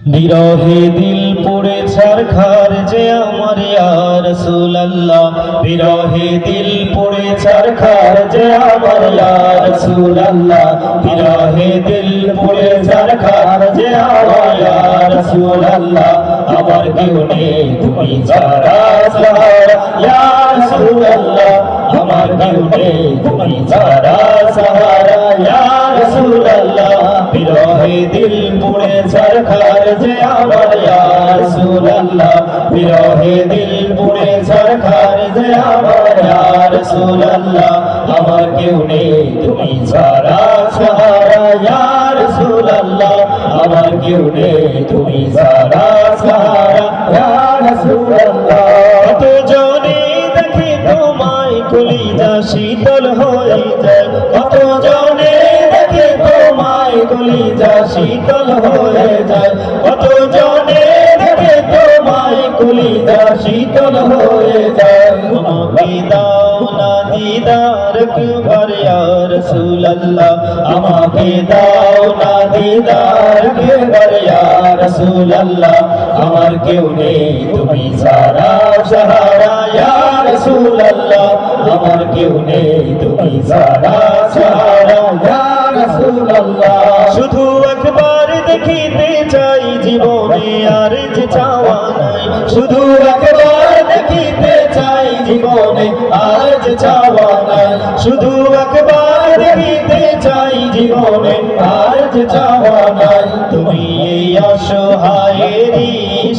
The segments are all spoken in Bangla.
বিরহে দিল পুড়ে ছারখার যে আমার ইয়া রাসূলুল্লাহ, বিরহে দিল পুড়ে ছারখার যে আমার ইয়া রাসূলুল্লাহ, বিরহে দিল পুড়ে ছারখার যে আমার ইয়া রাসূলুল্লাহ। আমার কেউ নেই তুমি ছাড়া সাহারা ইয়া রাসূলুল্লাহ, আমার কেউ নেই তুমি ছাড়া সাহারা ইয়া রাসূলুল্লাহ। বিরহে দিল পুড়ে ছারখার যে আমার ইয়া রাসূলুল্লাহ, বিরহে দিল পুড়ে ছারখার যে আমার ইয়া রাসূলুল্লাহ। আমার কেউ নেই তুমি ছাড়া সাহারা ইয়া রাসূলুল্লাহ, আমার কেউ নেই তুমি ছাড়া সাহারা ইয়া রাসূলুল্লাহ। কত জনে দেখি তোমায় কলিজা শীতল হয়ে যায়, কত জনে দেখি তোমায় কলিজা শীতল হয়ে যায়, কত জনে দেখে তোমায় কলিজা শীতল হয়ে যায়। আমাকে দাও না দিদার একবার ইয়া রাসূলুল্লাহ, আমাকে দাও না দিদার একবার ইয়া রাসূলুল্লাহ। আমার কেউ নেই তুমি ছাড়া সাহারা ইয়া রাসূলুল্লাহ, আমার কেউ নেই তুমি ছাড়া সাহারা ইয়া রাসূলুল্লাহ। শুধু একবার দেখিতে চাই জীবনে আর যে চাওয়া নাই, শুধু একবার দেখিতে চাই জীবনে আর যে চাওয়া নাই, শুধু একবার দেখিতে চাই জীবনে আর যে চাওয়া নাই। তুমি এই অসহায়েরই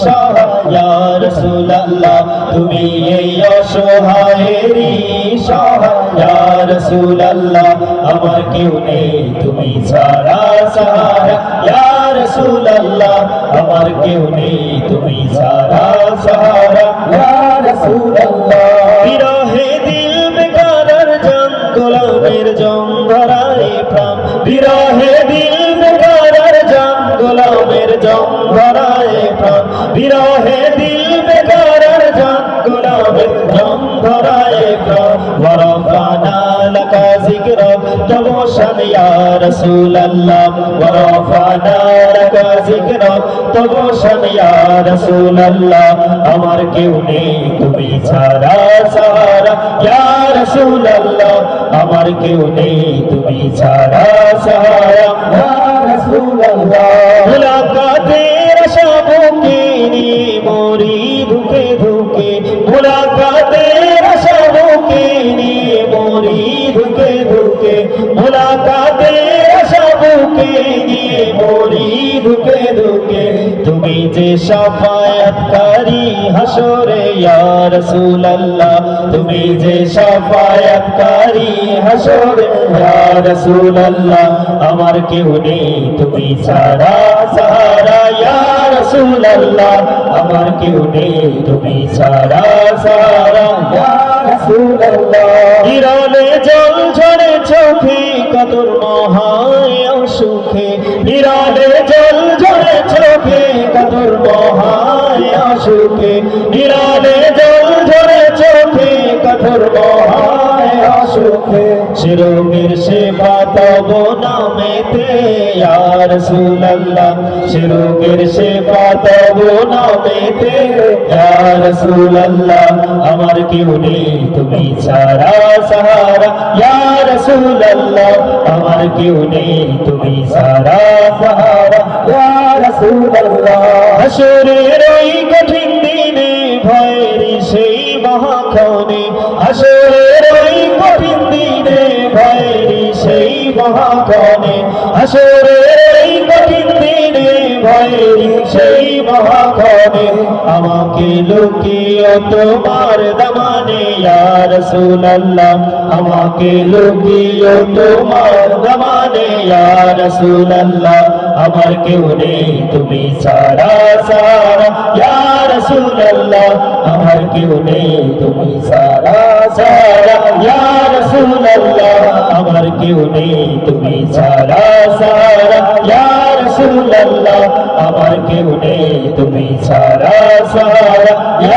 সহায় ইয়া রাসূলুল্লাহ, তুমি এই অসহায়েরই সহায় ইয়া রাসূলুল্লাহ। আমার কেউ নেই তুমি ছাড়া সাহারা ইয়া রাসূলুল্লাহ, আমার কেউ নেই তুমি ছাড়া সাহারা ইয়া রাসূলুল্লাহ। বিরহে দিল বেকারার জান গোলামের জং ধরায় প্রাণ, বিরহে দিল বেকারার জান গোলামের জং ধরায় প্রাণ, বিরহে দিল বেকারার জান গোলামের জং ধরায় প্রাণ। ওয়ারাফানা লাকা যিকরাক তবশান ইয়া রাসূলুল্লাহ, ওয়ারাফানা লাকা যিকরাক তবশান ইয়া রাসূলুল্লাহ। আমার কেউ নেই তুমি ছাড়া সাহারা ইয়া রাসূলুল্লাহ, আমার কেউ নেই তুমি ছাড়া সাহারা ইয়া রাসূলুল্লাহ। মুলাকাতের আশা বুকে নিয়ে মরি ধুকে ধুকে, মুলাকাতের আশা বুকে নিয়ে মরি ধুকে ধুকে, মুলাকাতের আশা বুকে নিয়ে মরি ধুকে ধুকে। তুমি যে শাফায়াতকারী হাসরে ইয়া রাসূলুল্লাহ, তুমি যে শাফায়াতকারী হাসরে ইয়া রাসূলুল্লাহ। আমার কেউ নেই তুমি ছাড়া সাহারা ইয়া রাসূলুল্লাহ, আমার কেউ নেই তুমি ছাড়া সাহারা ইয়া রাসূলুল্লাহ। বিরলে জল ঝরে চোখে কাতর মহায় অসুখে, বিরলে জল ঝরে চোখে কাতর মহায় অসুখে, বিরলে জল ঝরে চোখে কাতর মহায় অসুখে। সে রোগের সেবা তব নামেতে ইয়া রাসূলুল্লাহ, সে রোগের সেবা তব নামেতে ইয়া রাসূলুল্লাহ। আমার কেউ নেই তুমি ছাড়া সাহারা ইয়া রাসূলুল্লাহ, আমার কেউ নেই তুমি ছাড়া সাহারা ইয়া রাসূলুল্লাহ। হাসরের ওই কঠিন দিনে ভয়ের সেই মহাক্ষণে, হাসরের ওই কঠিন দিনে ভয়ের সেই মহাক্ষণে, হাসরের ওই কঠিন দিনে ভয়ের সেই মহাক্ষণে। আমাকে লুকিয়ে তোমার দামানে ইয়া রাসূলুল্লাহ, আমাকে লুকিয়ে তোমার দামানে ইয়া রাসূলুল্লাহ। আমার কেউ নেই তুমি ছাড়া সাহারা ইয়া রাসূলুল্লাহ, আমার কেউ নেই তুমি ছাড়া সাহারা ইয়া রাসূলুল্লাহ। আমার কেউ নেই তুমি ছাড়া সাহারা ইয়া রাসূলুল্লাহ, আমার কেউ নেই তুমি ছাড়া সাহারা ইয়া